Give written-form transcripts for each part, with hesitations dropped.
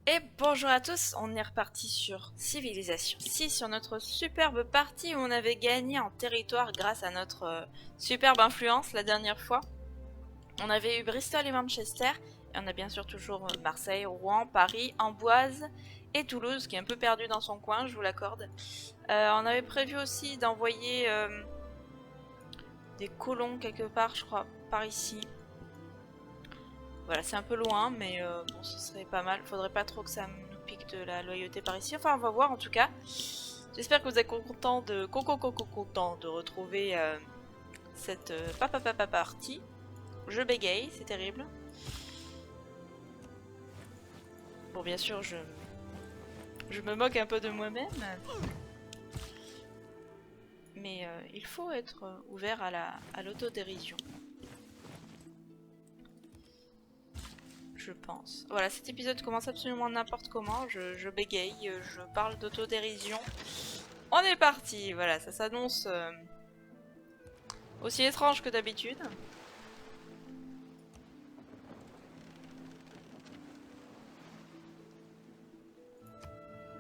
Et bonjour à tous, on est reparti sur Civilisation 6, sur notre superbe partie où on avait gagné en territoire grâce à notre superbe influence la dernière fois. On avait eu Bristol et Manchester, et on a bien sûr toujours Marseille, Rouen, Paris, Amboise et Toulouse, qui est un peu perdu dans son coin, je vous l'accorde. On avait prévu aussi d'envoyer des colons quelque part, je crois, par ici. Voilà, c'est un peu loin, mais bon, ce serait pas mal. Faudrait pas trop que ça nous pique de la loyauté par ici. Enfin, on va voir en tout cas. J'espère que vous êtes content de retrouver cette partie. Je bégaye, c'est terrible. Bon, bien sûr, je me moque un peu de moi-même. Mais il faut être ouvert à l'autodérision. Je pense. Voilà, cet épisode commence absolument n'importe comment. Je bégaye, je parle d'autodérision. On est parti. Voilà, ça s'annonce aussi étrange que d'habitude.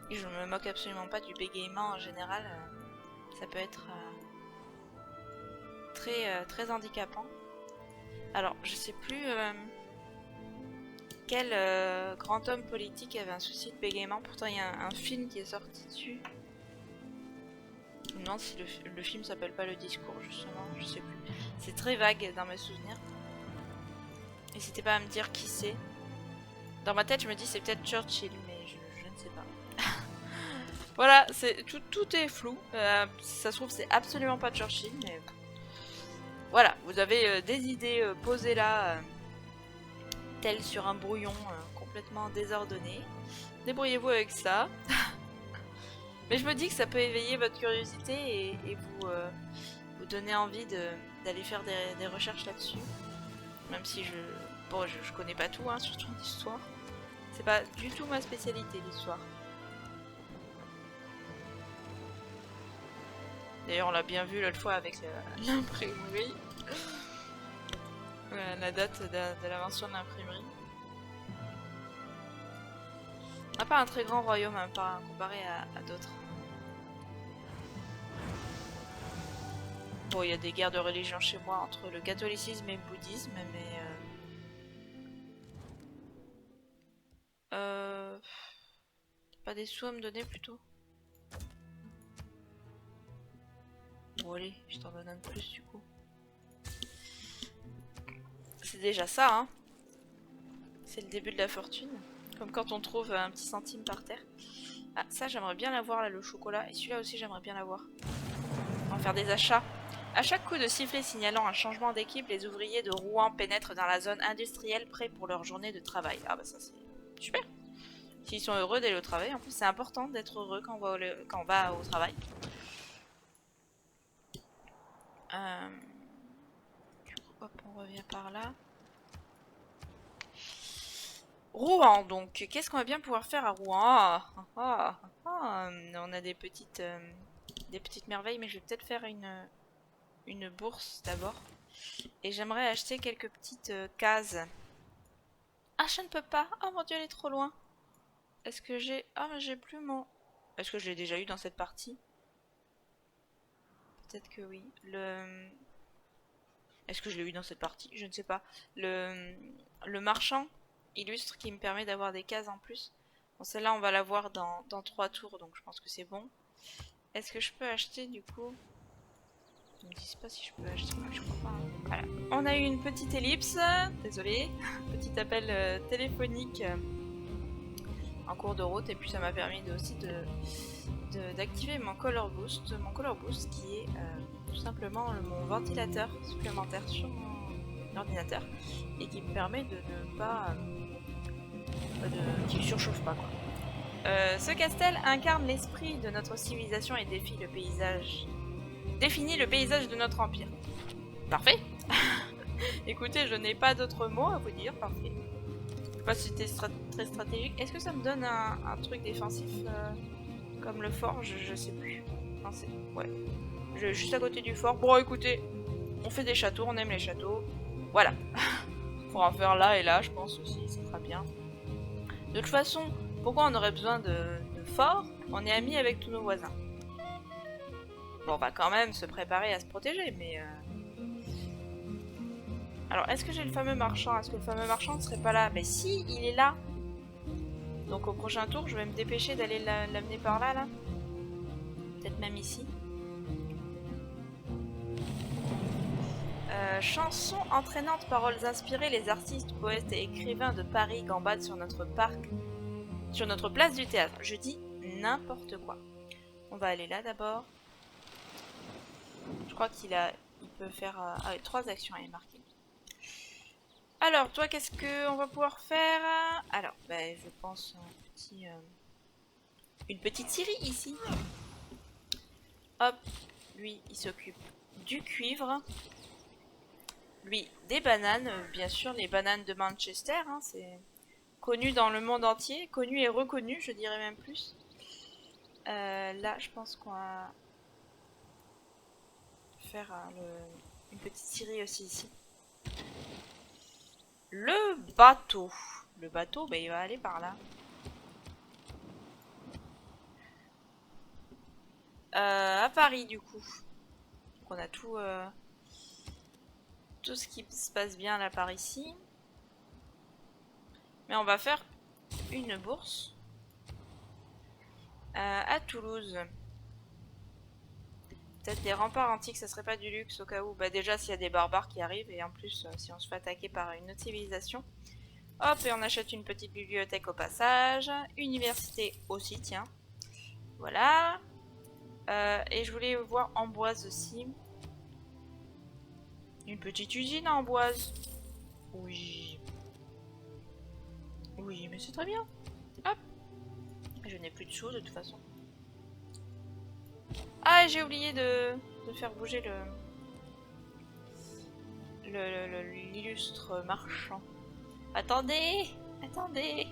Et je me moque absolument pas du bégaiement en général. Ça peut être très handicapant. Alors, je sais plus quel grand homme politique avait un souci de bégaiement. Pourtant, il y a un film qui est sorti dessus. Je me demande si le film s'appelle pas Le Discours, justement. Je sais plus. C'est très vague dans mes souvenirs. N'hésitez pas à me dire qui c'est. Dans ma tête, je me dis c'est peut-être Churchill, mais je ne sais pas. Voilà, tout est flou. Ça se trouve, c'est absolument pas Churchill, mais voilà, vous avez des idées posées là, telles sur un brouillon complètement désordonné. Débrouillez-vous avec ça. Mais je me dis que ça peut éveiller votre curiosité et vous donner envie d'aller faire des recherches là-dessus. Même si je connais pas tout, hein, surtout l'histoire. C'est pas du tout ma spécialité, l'histoire. D'ailleurs, on l'a bien vu l'autre fois avec l'imprimerie. La date de l'invention de l'imprimerie. On n'a pas un très grand royaume hein, comparé à d'autres. Bon, il y a des guerres de religion chez moi entre le catholicisme et le bouddhisme, mais... pas des sous à me donner plutôt. Bon allez, je t'en donne un de plus du coup. C'est déjà ça, hein. C'est le début de la fortune. Comme quand on trouve un petit centime par terre. Ah, ça j'aimerais bien l'avoir là, le chocolat. Et celui-là aussi j'aimerais bien l'avoir. On va faire des achats. À chaque coup de sifflet signalant un changement d'équipe, les ouvriers de Rouen pénètrent dans la zone industrielle prêts pour leur journée de travail. Ah bah ça c'est super. S'ils sont heureux d'aller au travail, en plus c'est important d'être heureux quand on va au travail. Du coup, hop, on revient par là. Rouen, donc, qu'est-ce qu'on va bien pouvoir faire à Rouen? On a des petites merveilles, mais je vais peut-être faire une bourse d'abord. Et j'aimerais acheter quelques petites cases. Ah, je ne peux pas. Oh mon dieu, elle est trop loin. Est-ce que j'ai... Ah, mais j'ai plus mon... Est-ce que je l'ai déjà eu dans cette partie? Peut-être que oui. Est-ce que je l'ai eu dans cette partie? Je ne sais pas. Le marchand illustre qui me permet d'avoir des cases en plus. Bon, celle-là, on va la voir dans 3 tours, donc je pense que c'est bon. Est-ce que je peux acheter, du coup... Ils me disent pas si je peux acheter, je crois pas. Hein. Voilà. On a eu une petite ellipse. Désolée. Petit appel téléphonique en cours de route. Et puis ça m'a permis aussi d'activer mon Color Boost. Mon Color Boost qui est tout simplement mon ventilateur supplémentaire sur mon ordinateur. Et qui me permet de ne pas... qui ne surchauffe pas quoi. Ce castel incarne l'esprit de notre civilisation et définit le paysage de notre empire. Parfait. Écoutez, je n'ai pas d'autres mots à vous dire. Parfait. Je sais pas si c'était très stratégique. Est-ce que ça me donne un truc défensif comme le fort? Je sais plus. Non, c'est... Ouais. Juste à côté du fort. Bon, écoutez, on fait des châteaux, on aime les châteaux. Voilà. Pour en faire là et là, je pense aussi, ça sera bien. De toute façon, Pourquoi on aurait besoin de fort? On est amis avec tous nos voisins. Bon, on va quand même se préparer à se protéger, mais... Alors, est-ce que j'ai le fameux marchand? Est-ce que le fameux marchand ne serait pas là? Mais si, il est là. Donc au prochain tour, je vais me dépêcher d'aller l'amener par là, là. Peut-être même ici. Chansons entraînantes, paroles inspirées, les artistes, poètes et écrivains de Paris gambadent sur notre parc, sur notre place du théâtre. Je dis n'importe quoi. On va aller là d'abord. Je crois il peut faire 3 actions, il est marqué. Alors, toi, qu'est-ce qu'on va pouvoir faire? Alors, ben, je pense une petite scierie ici. Hop, lui, il s'occupe du cuivre. Lui, des bananes, bien sûr, les bananes de Manchester, hein, c'est connu dans le monde entier, connu et reconnu, je dirais même plus. Là, je pense qu'on va faire une petite scierie aussi ici. Le bateau. Le bateau, ben, il va aller par là. À Paris, du coup. Donc, on a tout ce qui se passe bien là par ici. Mais on va faire une bourse à Toulouse. Peut-être des remparts antiques, ça serait pas du luxe au cas où. Bah déjà s'il y a des barbares qui arrivent et en plus si on se fait attaquer par une autre civilisation. Hop, et on achète une petite bibliothèque au passage. Université aussi, tiens. Voilà. Et je voulais voir Amboise aussi. Une petite usine à Amboise. Oui. Oui, mais c'est très bien. Hop. Je n'ai plus de sous de toute façon. Ah, j'ai oublié de faire bouger l'illustre marchand. Attendez, attendez.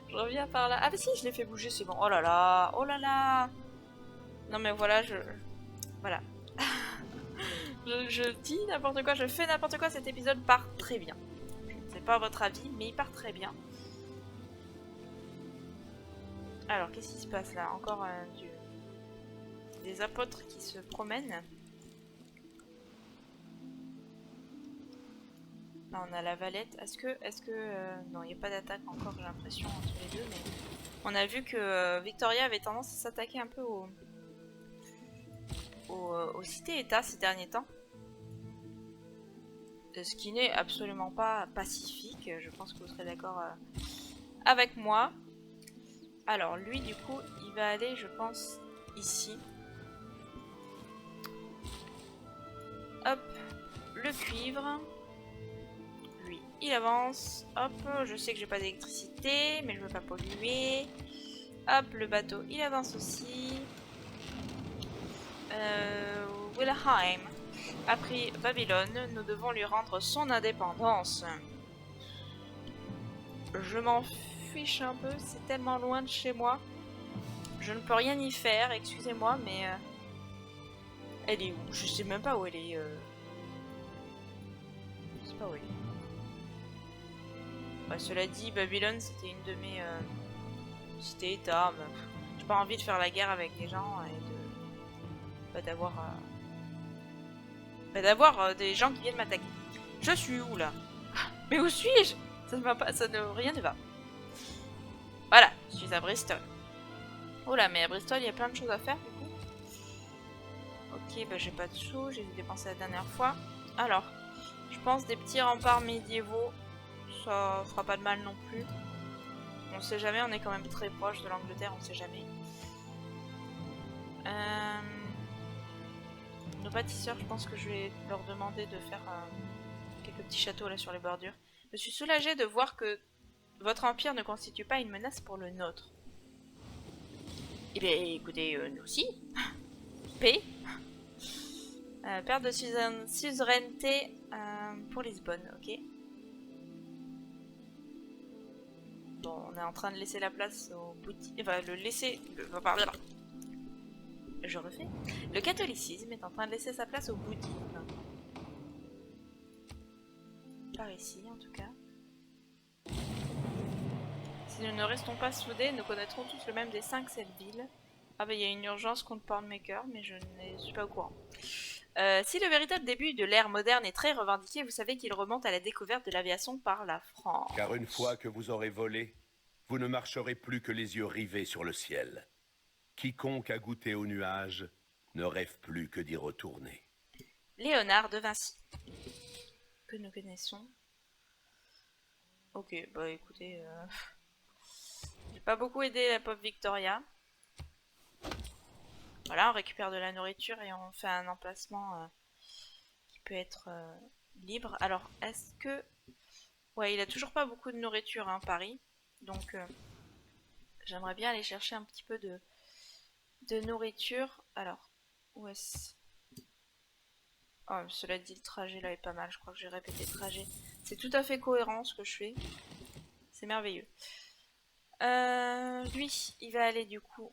Je reviens par là. Ah bah si, je l'ai fait bouger, c'est bon. Oh là là, oh là là. Non mais voilà, voilà. je dis n'importe quoi, je fais n'importe quoi, cet épisode part très bien. Je ne sais pas votre avis, mais il part très bien. Alors, qu'est-ce qui se passe là? Encore des apôtres qui se promènent. Là, on a la Valette. Est-ce que... non, il n'y a pas d'attaque encore, j'ai l'impression, entre les deux, mais... On a vu que Victoria avait tendance à s'attaquer un peu aux cités-états ces derniers temps. Ce qui n'est absolument pas pacifique, je pense que vous serez d'accord avec moi. Alors, lui, du coup, il va aller, je pense, ici. Hop, le cuivre. Lui, il avance. Hop, je sais que j'ai pas d'électricité, mais je veux pas polluer. Hop, le bateau, il avance aussi. Wilhelm a pris Babylone. Nous devons lui rendre son indépendance. Je m'en fiche un peu, c'est tellement loin de chez moi. Je ne peux rien y faire, excusez-moi, mais... Elle est où? Je sais même pas où elle est. Je sais pas où elle est. Bah, cela dit, Babylone, c'était une de mes cités-états. J'ai pas envie de faire la guerre avec des gens et d'avoir des gens qui viennent m'attaquer. Je suis où là? Mais où suis-je? Ça ne va pas, rien ne va. Voilà, je suis à Bristol. Oh là, mais à Bristol, il y a plein de choses à faire du coup. Ok, bah j'ai pas de sous, j'ai dépensé la dernière fois. Alors, je pense des petits remparts médiévaux, ça fera pas de mal non plus. On sait jamais, on est quand même très proche de l'Angleterre, on sait jamais. Nos bâtisseurs, je pense que je vais leur demander de faire quelques petits châteaux là sur les bordures. Je suis soulagée de voir que votre empire ne constitue pas une menace pour le nôtre. Eh bien, écoutez, nous aussi. Paix. Perte de suzeraineté pour Lisbonne, ok. Bon, on est en train de laisser la place au bouddhisme. Enfin, je refais. Le catholicisme est en train de laisser sa place au bouddhisme. Par ici, en tout cas. Si nous ne restons pas soudés, nous connaîtrons tous le même destin que cette ville. Ah bah il y a une urgence contre Pornmaker, mais je ne suis pas au courant. Si le véritable début de l'ère moderne est très revendiqué, vous savez qu'il remonte à la découverte de l'aviation par la France. Car une fois que vous aurez volé, vous ne marcherez plus que les yeux rivés sur le ciel. Quiconque a goûté aux nuages ne rêve plus que d'y retourner. Léonard de Vinci, que nous connaissons. Ok, bah écoutez, j'ai pas beaucoup aidé la pauvre Victoria. Voilà, on récupère de la nourriture et on fait un emplacement qui peut être libre. Alors, est-ce que... Ouais, il a toujours pas beaucoup de nourriture, hein, Paris. Donc, j'aimerais bien aller chercher un petit peu de nourriture. Alors, où est-ce... Oh, cela dit, le trajet là est pas mal. Je crois que j'ai répété le trajet. C'est tout à fait cohérent ce que je fais. C'est merveilleux. Lui, il va aller du coup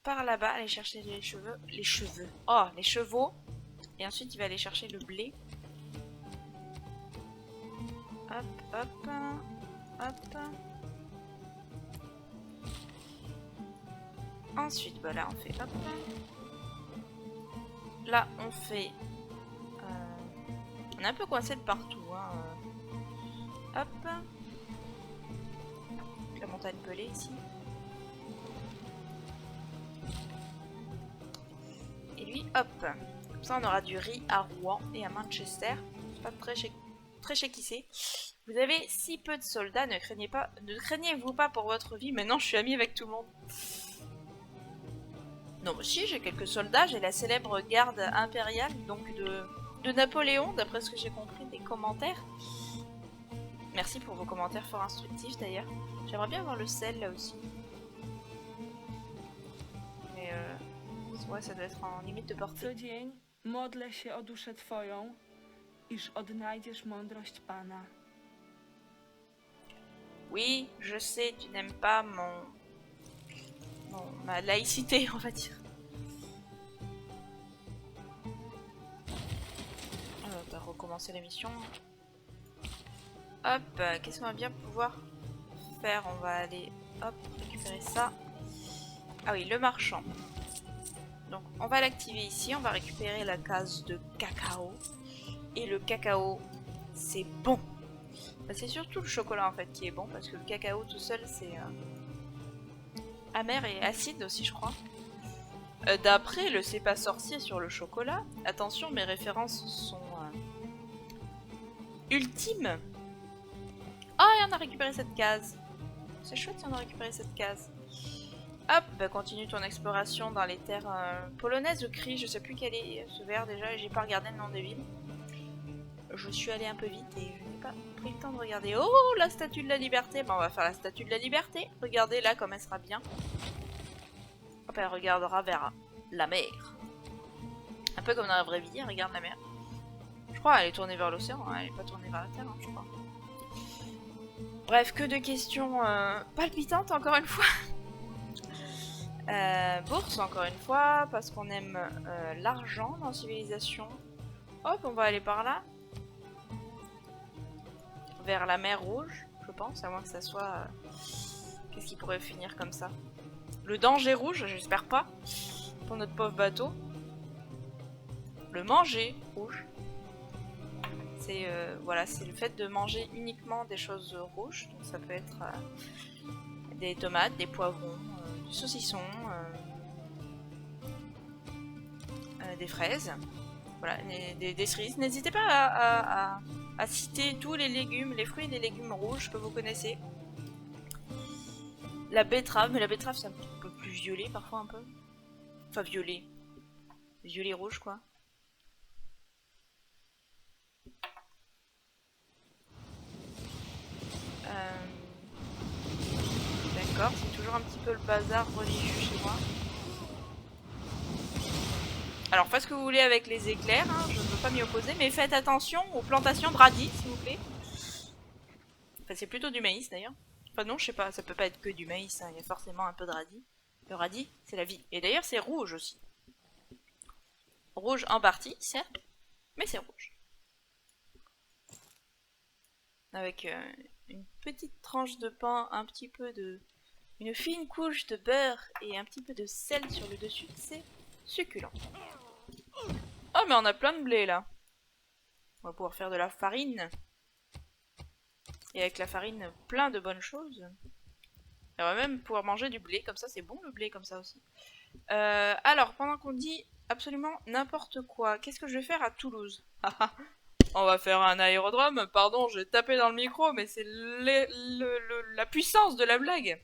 par là-bas, aller chercher les cheveux. Les cheveux. Oh, les chevaux. Et ensuite, il va aller chercher le blé. Hop, hop, hop. Ensuite, bah là, on fait hop. Là, on fait... on est un peu coincé de partout. Hein. Hop. La montagne pelée ici. Et lui, hop. Comme ça, on aura du riz à Rouen et à Manchester. Pas très chez qui c'est. Vous avez si peu de soldats, ne craignez-vous pas pour votre vie. Maintenant, je suis amie avec tout le monde. Non, si, j'ai quelques soldats. J'ai la célèbre garde impériale, donc de Napoléon, d'après ce que j'ai compris des commentaires. Merci pour vos commentaires fort instructifs, d'ailleurs. J'aimerais bien avoir le sel, là aussi. Mais, ouais, ça doit être en limite de portée. Co dzień modlę się o duszę Twoją, iż odnajdziesz mądrość Pana. Oui, je sais, tu n'aimes pas ma laïcité, on va dire. On va recommencer la mission. Hop, qu'est-ce qu'on va bien pouvoir faire? On va aller, hop, récupérer ça. Ah oui, le marchand. Donc, on va l'activer ici. On va récupérer la case de cacao. Et le cacao, c'est bon. Bah, c'est surtout le chocolat en fait qui est bon parce que le cacao tout seul c'est amer et acide aussi je crois. D'après le C'est pas sorcier sur le chocolat, attention mes références sont ultimes. Ah et on a récupéré cette case. C'est chouette si on a récupéré cette case. Hop, bah, continue ton exploration dans les terres polonaises ou cri, je sais plus quel est ce vers déjà et j'ai pas regardé le nom des villes. Je suis allée un peu vite et je n'ai pas pris le temps de regarder. Oh, la statue de la liberté. Bon, on va faire la statue de la liberté. Regardez là comme elle sera bien. Hop, elle regardera vers la mer. Un peu comme dans la vraie vie, elle regarde la mer. Je crois qu'elle est tournée vers l'océan, hein. Elle n'est pas tournée vers la terre, hein, je crois. Bref, que de questions palpitantes encore une fois. Bourse encore une fois, parce qu'on aime l'argent dans Civilisation. Hop, on va aller par là. Vers la mer Rouge, je pense, à moins que ça soit... Qu'est-ce qui pourrait finir comme ça? Le danger rouge, j'espère pas, pour notre pauvre bateau. Le manger rouge. C'est voilà, c'est le fait de manger uniquement des choses rouges. Donc ça peut être des tomates, des poivrons, du saucisson, des fraises. Voilà, des cerises. N'hésitez pas à citer tous les légumes, les fruits et les légumes rouges que vous connaissez. La betterave, mais la betterave c'est un peu plus violet parfois un peu. Enfin violet. Violet rouge quoi. D'accord, c'est toujours un petit peu le bazar religieux chez moi. Alors faites ce que vous voulez avec les éclairs, hein, je ne veux pas m'y opposer, mais faites attention aux plantations de radis, s'il vous plaît. Enfin c'est plutôt du maïs d'ailleurs. Enfin non, je sais pas, ça peut pas être que du maïs, hein, il y a forcément un peu de radis. Le radis, c'est la vie. Et d'ailleurs c'est rouge aussi. Rouge en partie, certes, mais c'est rouge. Avec une petite tranche de pain, un petit peu de... une fine couche de beurre et un petit peu de sel sur le dessus, c'est succulent. Oh mais on a plein de blé là. On va pouvoir faire de la farine. Et avec la farine, plein de bonnes choses. Et on va même pouvoir manger du blé, comme ça c'est bon le blé comme ça aussi. Alors, pendant qu'on dit absolument n'importe quoi, qu'est-ce que je vais faire à Toulouse? On va faire un aérodrome, pardon, j'ai tapé dans le micro, mais c'est la puissance de la blague.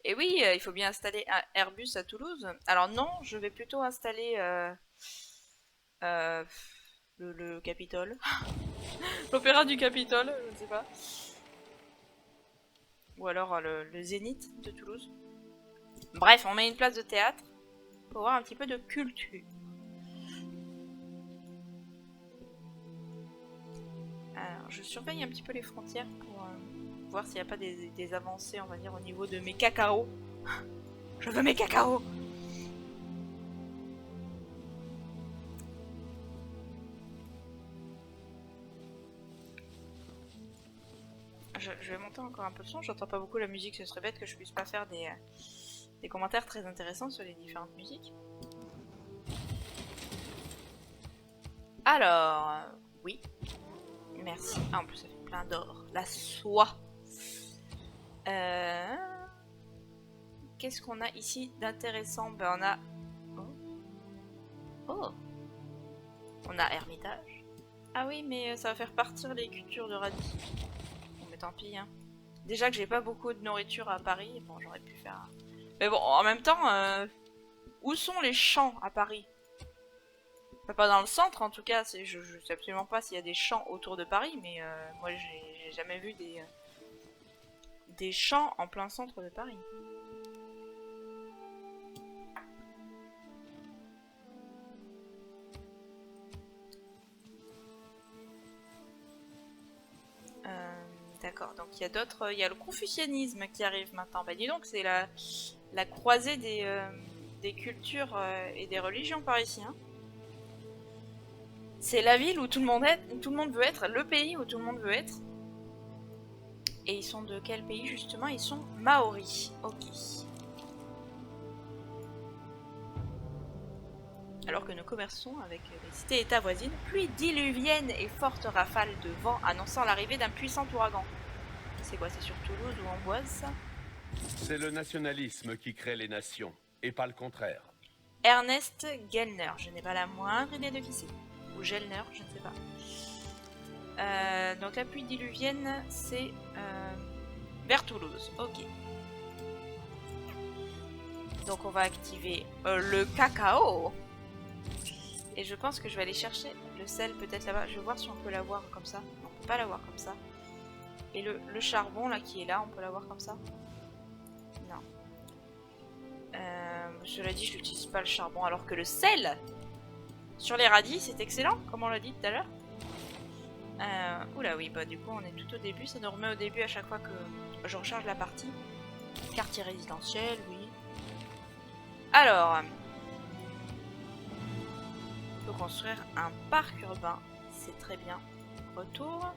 Et oui, il faut bien installer un Airbus à Toulouse. Alors non, je vais plutôt installer le Capitole. L'opéra du Capitole, je ne sais pas. Ou alors le Zénith de Toulouse. Bref, on met une place de théâtre pour avoir un petit peu de culture. Alors, je surveille un petit peu les frontières pour voir s'il n'y a pas des avancées, on va dire, au niveau de mes cacao. Je veux mes cacao! Je vais monter encore un peu le son, j'entends pas beaucoup la musique, ce serait bête que je puisse pas faire des commentaires très intéressants sur les différentes musiques. Alors, oui. Merci. Ah, en plus, ça fait plein d'or. La soie. Qu'est-ce qu'on a ici d'intéressant? Ben, on a... Oh. On a Hermitage. Ah oui, mais ça va faire partir les cultures de radis. Bon, mais tant pis, hein. Déjà que j'ai pas beaucoup de nourriture à Paris, bon, j'aurais pu faire... Mais bon, en même temps, où sont les champs à Paris? Enfin, pas dans le centre, en tout cas. Je sais absolument pas s'il y a des champs autour de Paris, mais moi, j'ai jamais vu des champs en plein centre de Paris. D'accord, donc il y a d'autres... Il y a le confucianisme qui arrive maintenant. Bah dis donc, c'est la croisée des cultures et des religions par ici. Hein. C'est la ville où tout le monde veut être, le pays où tout le monde veut être. Et ils sont de quel pays justement? Ils sont maoris. Ok. Alors que nous commerçons avec les cités-états voisines, pluie diluvienne et fortes rafales de vent annonçant l'arrivée d'un puissant ouragan. C'est quoi? C'est sur Toulouse ou Amboise ça? C'est le nationalisme qui crée les nations, et pas le contraire. Ernest Gellner, je n'ai pas la moindre idée de qui c'est. Ou Gellner, je ne sais pas. Donc la pluie diluvienne, c'est vers Toulouse. Ok. Donc on va activer le cacao. Et je pense que je vais aller chercher le sel peut-être là-bas. Je vais voir si on peut l'avoir comme ça. On peut pas l'avoir comme ça. Et le charbon là qui est là, on peut l'avoir comme ça? Non. Cela dit, je n'utilise pas le charbon alors que le sel sur les radis, c'est excellent, comme on l'a dit tout à l'heure. Oula oui, bah du coup on est tout au début. Ça nous remet au début à chaque fois que je recharge la partie. Quartier résidentiel, oui. Alors... Il faut construire un parc urbain, c'est très bien. Retour.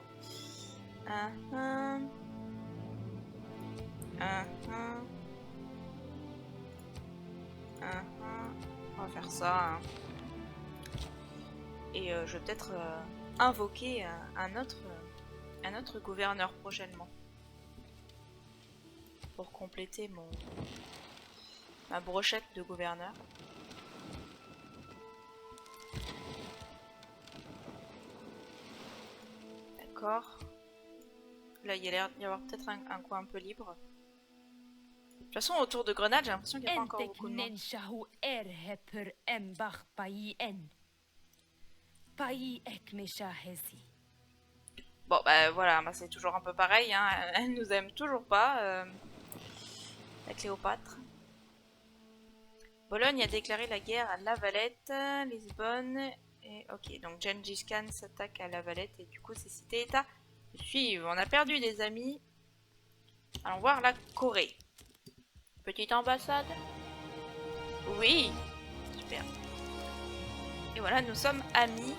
On va faire ça. Hein. Et je vais peut-être invoquer un autre gouverneur prochainement. Pour compléter ma brochette de gouverneur. D'accord. Là, il y a l'air d'y avoir peut-être un coin un peu libre. De toute façon, autour de Grenade, j'ai l'impression qu'il n'y a pas encore beaucoup de monde. Bon, bah voilà, bah, c'est toujours un peu pareil. Hein. Elle nous aime toujours pas, la Cléopâtre. Bologne a déclaré la guerre à La Valette, Lisbonne... Et, ok, donc Gengis Khan s'attaque à La Valette et du coup ces cités-états suivent. On a perdu des amis. Allons voir la Corée. Petite ambassade. Oui. Super. Et voilà, nous sommes amis.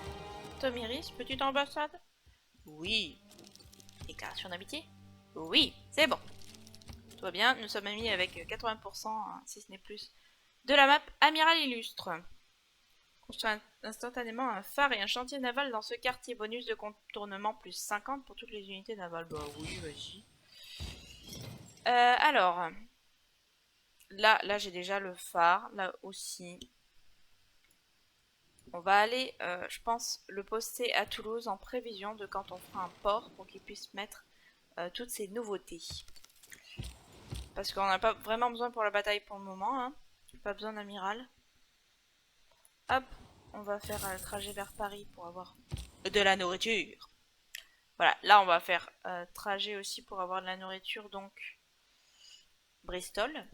Tomiris, petite ambassade. Oui. Déclaration d'amitié? Oui, c'est bon. Tout va bien, nous sommes amis avec 80%, hein, si ce n'est plus, de la map Amiral Illustre. Construis instantanément un phare et un chantier naval dans ce quartier. Bonus de contournement plus 50 pour toutes les unités navales. Bah oui, vas-y. Alors, là j'ai déjà le phare, là aussi. On va aller, je pense, le poster à Toulouse en prévision de quand on fera un port pour qu'il puisse mettre toutes ces nouveautés. Parce qu'on n'a pas vraiment besoin pour la bataille pour le moment. Hein. Pas besoin d'amiral. Hop, on va faire le trajet vers Paris pour avoir de la nourriture. Voilà, là on va faire trajet aussi pour avoir de la nourriture, donc Bristol.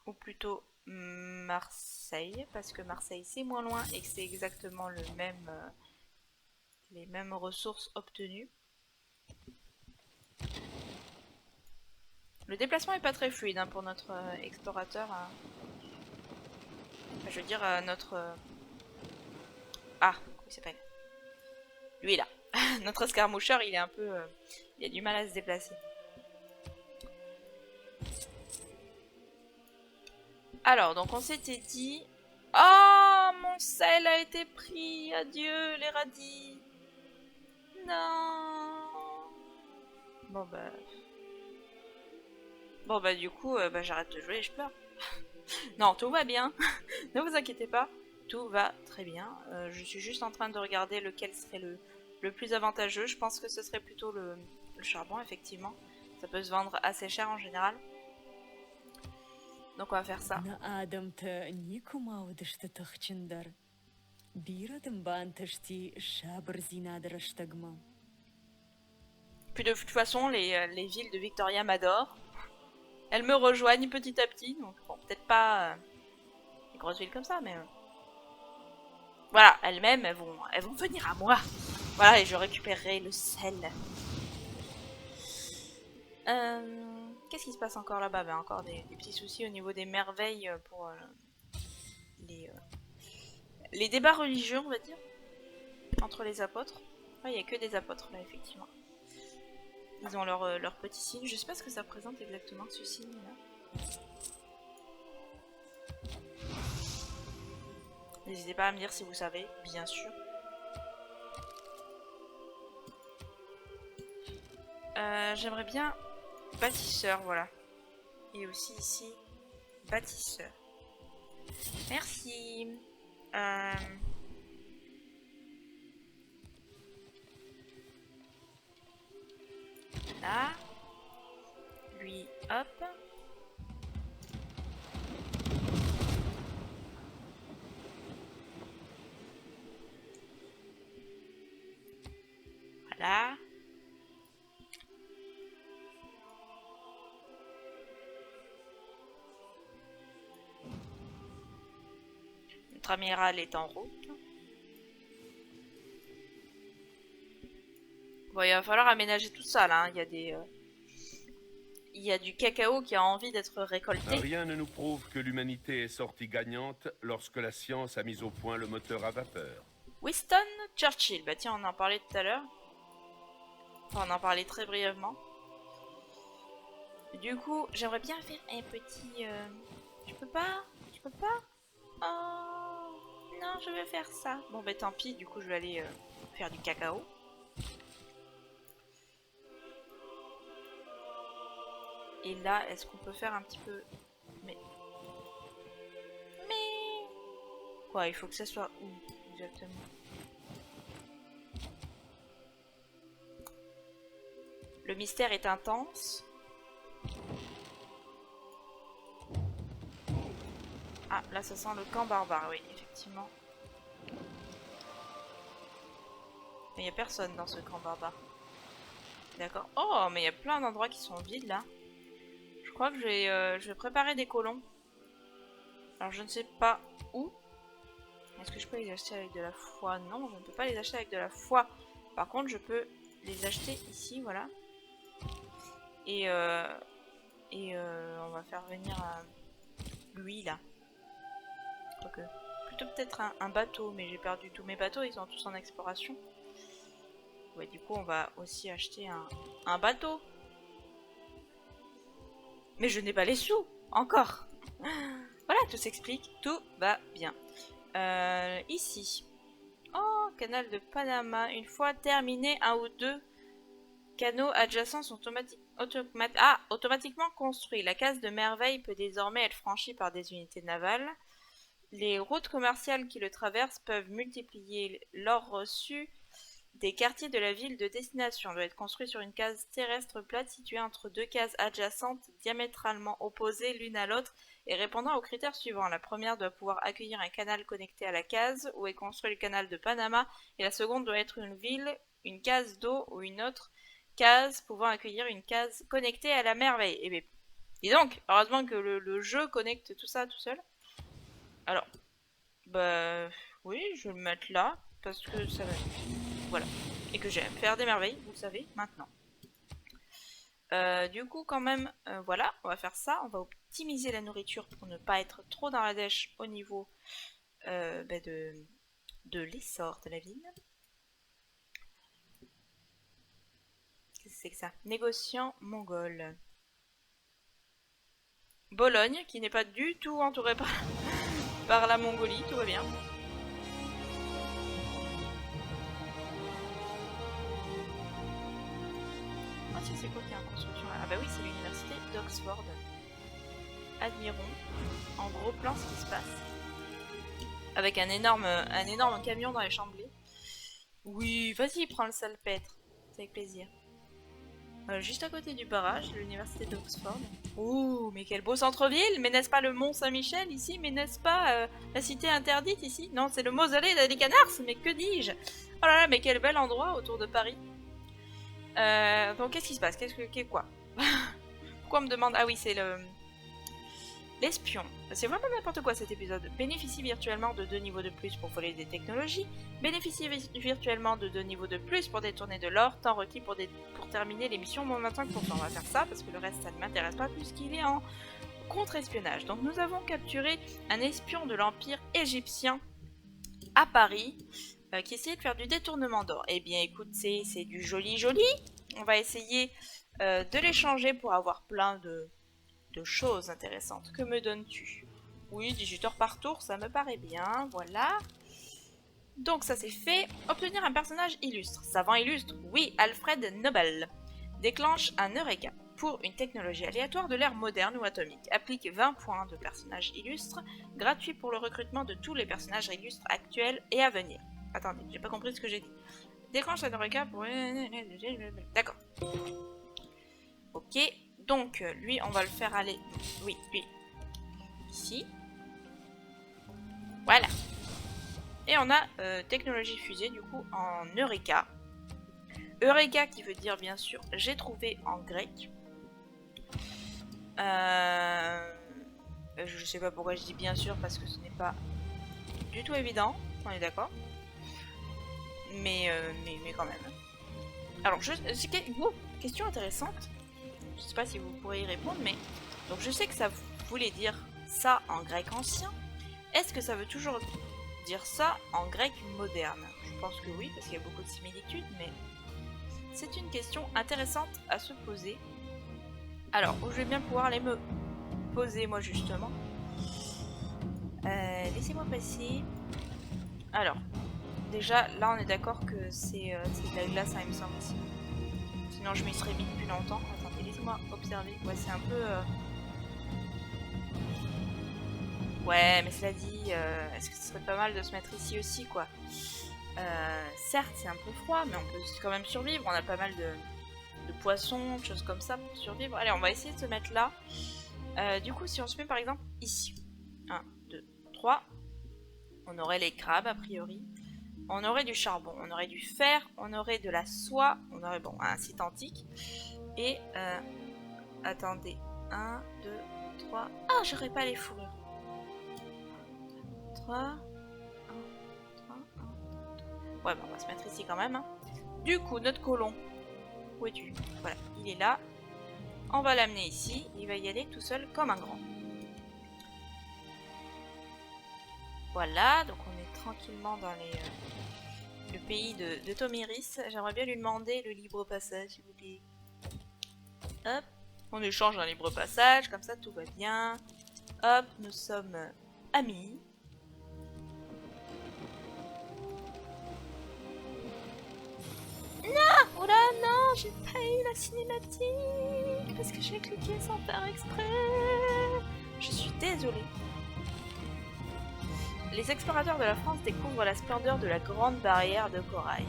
Ou plutôt Marseille, parce que Marseille c'est moins loin et que c'est exactement le même, les mêmes ressources obtenues. Le déplacement est pas très fluide hein, pour notre explorateur. Enfin, je veux dire notre... Ah, comment il s'appelle? Lui là. Notre escarmoucheur, il est un peu... il a du mal à se déplacer. Alors, donc on s'était dit... Oh, mon sel a été pris. Adieu, les radis. Non. Bon bah du coup, j'arrête de jouer et je pleure. Non, tout va bien. Ne vous inquiétez pas. Tout va très bien. Je suis juste en train de regarder lequel serait le plus avantageux. Je pense que ce serait plutôt le charbon, effectivement. Ça peut se vendre assez cher en général. Donc on va faire ça. Puis de toute façon, les villes de Victoria m'adorent. Elles me rejoignent petit à petit. Donc bon, peut-être pas des grosses villes comme ça, mais... Voilà, elles-mêmes, elles vont venir à moi. Voilà, et je récupérerai le sel. Qu'est-ce qui se passe encore là-bas? Ben, encore des petits soucis au niveau des merveilles pour les débats religieux, on va dire, entre les apôtres. Il n'y a que des apôtres là, effectivement. Ils ont leur petit signe. Je sais pas ce que ça représente exactement, ce signe-là. N'hésitez pas à me dire si vous savez, bien sûr. J'aimerais bien bâtisseur, voilà. Et aussi ici, bâtisseur. Merci. Là. Lui, hop. Voilà. Notre amiral est en route. Bon, il va falloir aménager tout ça là. Hein. Il y a du cacao qui a envie d'être récolté. Rien ne nous prouve que l'humanité est sortie gagnante lorsque la science a mis au point le moteur à vapeur. Winston Churchill. Bah tiens, on en parlait tout à l'heure. Enfin, on en parlait très brièvement. Du coup, j'aimerais bien faire un petit... Je peux pas? Je peux pas? Oh... Non, je vais faire ça. Bon, bah tant pis, du coup, je vais aller faire du cacao. Et là, est-ce qu'on peut faire un petit peu... Mais... Quoi, il faut que ça soit où, exactement? Le mystère est intense. Ah, là, ça sent le camp barbare, oui, effectivement. Mais il n'y a personne dans ce camp barbare. D'accord. Oh, mais il y a plein d'endroits qui sont vides, là. Je crois que je vais préparer des colons. Alors, je ne sais pas où. Est-ce que je peux les acheter avec de la foi? Non, je ne peux pas les acheter avec de la foi. Par contre, je peux les acheter ici, voilà. Et on va faire venir lui, là. Quoique, plutôt peut-être un bateau, mais j'ai perdu tous mes bateaux, ils sont tous en exploration. Ouais, du coup, on va aussi acheter un bateau. Mais je n'ai pas les sous, encore. Voilà, tout s'explique, tout va bien. Ici. Oh, canal de Panama. Une fois terminé, un ou deux canaux adjacents sont automatiquement construits. La case de Merveille peut désormais être franchie par des unités navales. Les routes commerciales qui le traversent peuvent multiplier l'or reçu des quartiers de la ville de destination. Doit être construit sur une case terrestre plate située entre deux cases adjacentes diamétralement opposées l'une à l'autre et répondant aux critères suivants. La première doit pouvoir accueillir un canal connecté à la case où est construit le canal de Panama et la seconde doit être une ville, une case d'eau ou une autre case pouvant accueillir une case connectée à la merveille. Et bien, dis donc, heureusement que le jeu connecte tout ça tout seul. Alors, bah oui, je vais le mettre là parce que ça va. Voilà. Et que j'aime faire des merveilles, vous le savez maintenant. Du coup, quand même, voilà, on va faire ça. On va optimiser la nourriture pour ne pas être trop dans la dèche au niveau de l'essor de la ville. Qu'est-ce que c'est que ça? Négociant mongol. Bologne, qui n'est pas du tout entourée par la Mongolie, tout va bien. Ah si, c'est quoi qui est en construction là? Ah bah oui, c'est l'université d'Oxford. Admirons en gros plan ce qui se passe. Avec un énorme camion dans les chamblées. Oui, vas-y, prends le salpêtre. C'est avec plaisir. Juste à côté du barrage, l'université d'Oxford. Ouh, mais quel beau centre-ville! Mais n'est-ce pas le Mont Saint-Michel ici? Mais n'est-ce pas la cité interdite ici? Non, c'est le mausolée d'Ali Canars, mais que dis-je? Oh là là, mais quel bel endroit autour de Paris. Donc qu'est-ce qui se passe? Quoi? Pourquoi on me demande? Ah oui, c'est l'espion. C'est vraiment n'importe quoi cet épisode. Bénéficie virtuellement de 2 niveaux de plus pour voler des technologies. Bénéficie virtuellement de 2 niveaux de plus pour détourner de l'or. Temps requis pour terminer l'émission, moins 25%. On va faire ça parce que le reste ça ne m'intéresse pas puisqu'il est en contre-espionnage. Donc nous avons capturé un espion de l'Empire égyptien à Paris qui essayait de faire du détournement d'or. Eh bien écoute, c'est du joli. On va essayer de l'échanger pour avoir plein de choses intéressantes. Que me donnes-tu? Oui, 18 heures par tour, ça me paraît bien, voilà. Donc ça c'est fait. Obtenir un personnage illustre. Savant illustre, oui, Alfred Nobel. Déclenche un Eureka. Pour une technologie aléatoire de l'ère moderne ou atomique. Applique 20 points de personnage illustre. Gratuit pour le recrutement de tous les personnages illustres actuels et à venir. Attendez, j'ai pas compris ce que j'ai dit. Déclenche un Eureka pour... D'accord. Ok. Donc, lui, on va le faire aller... Oui, lui. Ici. Voilà. Et on a technologie fusée, du coup, en Eureka. Eureka qui veut dire, bien sûr, j'ai trouvé en grec. Je sais pas pourquoi je dis bien sûr, parce que ce n'est pas du tout évident. On est d'accord. Mais quand même. Alors, question intéressante. Je sais pas si vous pourrez y répondre, mais... Donc je sais que ça voulait dire ça en grec ancien. Est-ce que ça veut toujours dire ça en grec moderne? Je pense que oui, parce qu'il y a beaucoup de similitudes, mais... C'est une question intéressante à se poser. Alors, où je vais bien pouvoir aller me poser, moi, justement. Laissez-moi passer. Alors, déjà, là, on est d'accord que c'est de la glace, hein, il me semble aussi. Sinon, je m'y serais mis depuis longtemps. Attendez, laissez-moi observer. Ouais, c'est un peu... Ouais, mais cela dit, est-ce que ce serait pas mal de se mettre ici aussi, quoi? Certes, c'est un peu froid, mais on peut quand même survivre. On a pas mal de poissons, de choses comme ça pour survivre. Allez, on va essayer de se mettre là. Du coup, si on se met par exemple ici. 1, 2, 3. On aurait les crabes, a priori. On aurait du charbon, on aurait du fer, on aurait de la soie, on aurait, bon, un site antique. Et, attendez, 1, 2, 3... Ah, j'aurais pas les fourrures. 3, 1, 3, 1, 3. Ouais, bah on va se mettre ici quand même. Hein. Du coup, notre colon, où es-tu? Voilà, il est là. On va l'amener ici, il va y aller tout seul comme un grand. Voilà, donc on est tranquillement le pays de Tomiris. J'aimerais bien lui demander le libre passage, s'il vous plaît. Hop, on échange un libre passage, comme ça tout va bien. Hop, nous sommes amis. Non! Oh là non, j'ai pas eu la cinématique parce que j'ai cliqué sans faire exprès. Je suis désolée. Les explorateurs de la France découvrent la splendeur de la grande barrière de corail.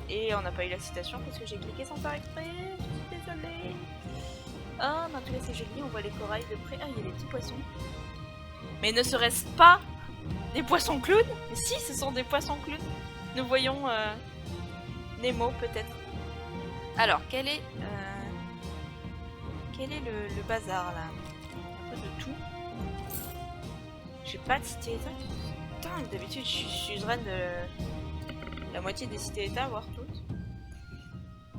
Et on n'a pas eu la citation parce que j'ai cliqué sans faire exprès. Je suis désolée. Oh, mais en tout cas c'est joli, on voit les corails de près. Ah, il y a des petits poissons. Mais ne serait-ce pas des poissons clowns? Mais si, ce sont des poissons clowns. Nous voyons Nemo peut-être. Alors, quel est le bazar là? Pas de tout. J'ai pas de cité-état. Putain, d'habitude je suis suzeraine de la moitié des cités-états, voire toutes.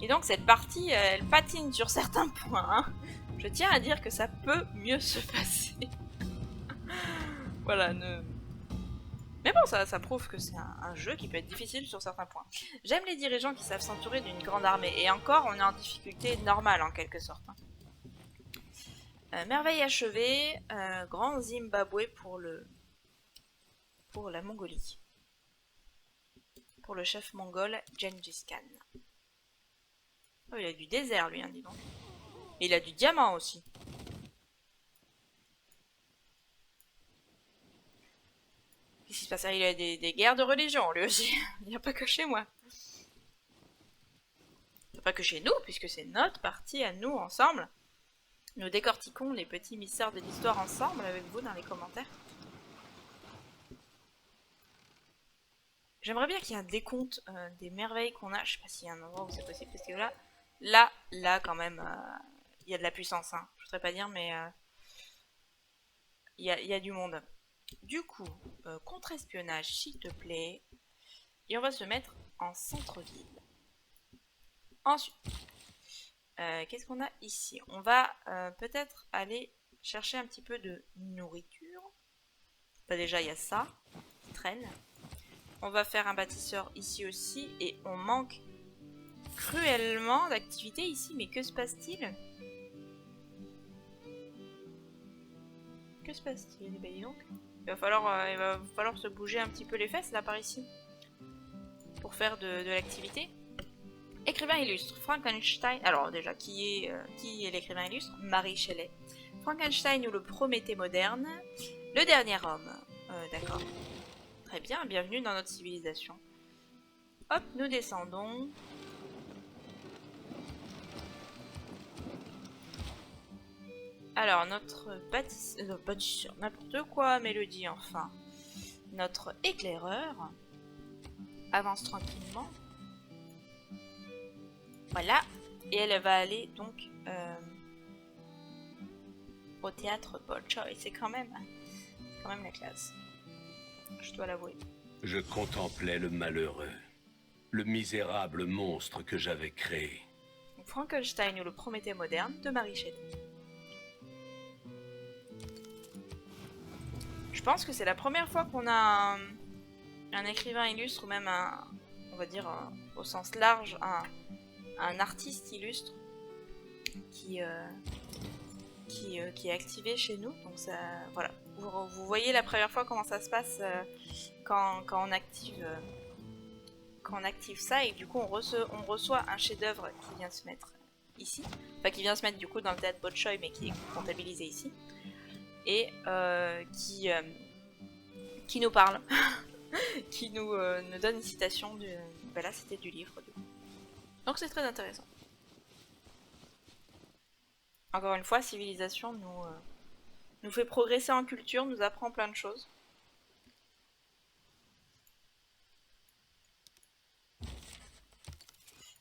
Et donc cette partie, elle patine sur certains points. Hein. Je tiens à dire que ça peut mieux se passer. Voilà, mais bon, ça prouve que c'est un jeu qui peut être difficile sur certains points. J'aime les dirigeants qui savent s'entourer d'une grande armée. Et encore, on est en difficulté normale en quelque sorte. Merveille achevée, Grand Zimbabwe pour la Mongolie. Pour le chef mongol Gengis Khan. Oh, il a du désert lui, hein, dis donc. Et il a du diamant aussi. Qu'est-ce qui se passe? Il a des guerres de religion lui aussi. Il n'y a pas que chez moi. Il n'y a pas que chez nous, puisque c'est notre partie à nous ensemble. Nous décortiquons les petits mystères de l'histoire ensemble avec vous dans les commentaires. J'aimerais bien qu'il y ait un décompte des merveilles qu'on a. Je sais pas s'il y a un endroit où c'est possible, parce que là quand même, il y a de la puissance. Hein. Je voudrais pas dire, mais il y a du monde. Du coup, contre-espionnage, s'il te plaît. Et on va se mettre en centre-ville. Ensuite, qu'est-ce qu'on a ici? On va peut-être aller chercher un petit peu de nourriture. Bah déjà, il y a ça qui traîne. On va faire un bâtisseur ici aussi. Et on manque cruellement d'activité ici. Mais que se passe-t-il? Que se passe-t-il? Eh ben, dis donc. Il va falloir se bouger un petit peu les fesses là par ici. Pour faire de l'activité. Écrivain illustre, Frankenstein. Alors déjà, qui est l'écrivain illustre? Mary Shelley. Frankenstein ou le Prométhée moderne. Le dernier homme. D'accord. Très bien, bienvenue dans notre civilisation. Hop, nous descendons. Alors, notre bâtisseur, n'importe quoi, Mélodie, enfin. Notre éclaireur avance tranquillement. Voilà. Et elle va aller donc au théâtre Bolchoï. C'est quand même la classe. Je dois l'avouer. Je contemplais le malheureux, le misérable monstre que j'avais créé. Frankenstein ou le Prométhée moderne de Mary Shelley. Je pense que c'est la première fois qu'on a un écrivain illustre ou même on va dire au sens large, un artiste illustre qui est activé chez nous. Donc ça, voilà. Vous voyez la première fois comment ça se passe quand on active ça, et du coup on reçoit un chef-d'œuvre qui vient se mettre ici, enfin qui vient se mettre du coup dans le théâtre Bolchoï, mais qui est comptabilisé ici, et qui nous parle, qui nous donne une citation du. Ben là c'était du livre du coup. Donc c'est très intéressant. Encore une fois, civilisation nous fait progresser en culture, nous apprend plein de choses.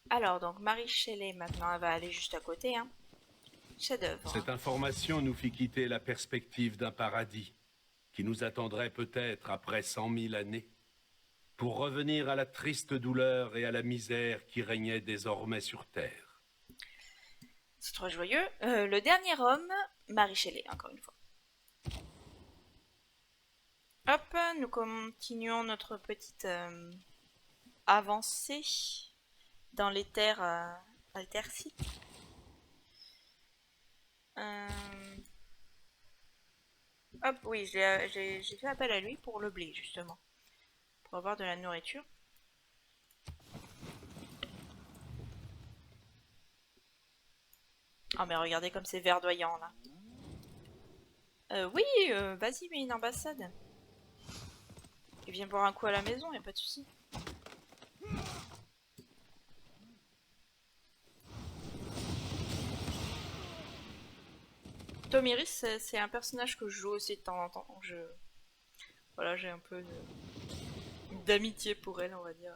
Alors, donc, Mary Shelley, maintenant, elle va aller juste à côté, hein. Chef-d'œuvre. Cette information nous fit quitter la perspective d'un paradis, qui nous attendrait peut-être après 100 000 années, pour revenir à la triste douleur et à la misère qui régnait désormais sur Terre. C'est trop joyeux. Le dernier homme, Mary Shelley, encore une fois. Hop, nous continuons notre petite avancer dans les terres sites. Hop, oui, j'ai fait appel à lui pour le blé, justement. Pour avoir de la nourriture. Oh, mais regardez comme c'est verdoyant, là. Oui, vas-y, mets une ambassade. Et viens boire un coup à la maison, y a pas de souci. Tomiris, c'est un personnage que je joue aussi de temps en temps. Voilà, j'ai un peu d'amitié pour elle, on va dire.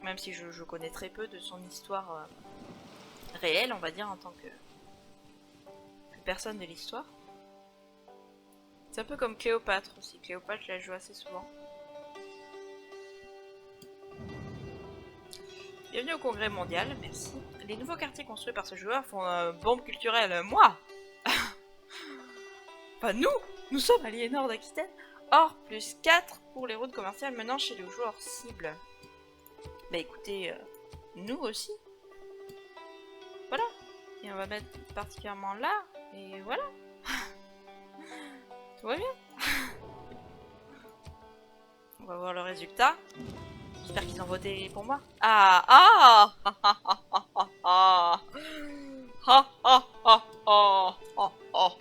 Même si je connais très peu de son histoire réelle, on va dire, en tant que personne de l'histoire. C'est un peu comme Cléopâtre aussi. Cléopâtre, je la joue assez souvent. Bienvenue au congrès mondial, merci. Les nouveaux quartiers construits par ce joueur font bombe culturelle. Moi Enfin, nous sommes Aliénor d'Aquitaine. Or, plus 4 pour les routes commerciales menant chez le joueur cible. Bah écoutez, nous aussi. Voilà. Et on va mettre particulièrement là. Et voilà. Tout va bien. On va voir le résultat. J'espère qu'ils ont voté pour moi. Ah ah ah ah ah ah ah ah ah ah ah ah ah.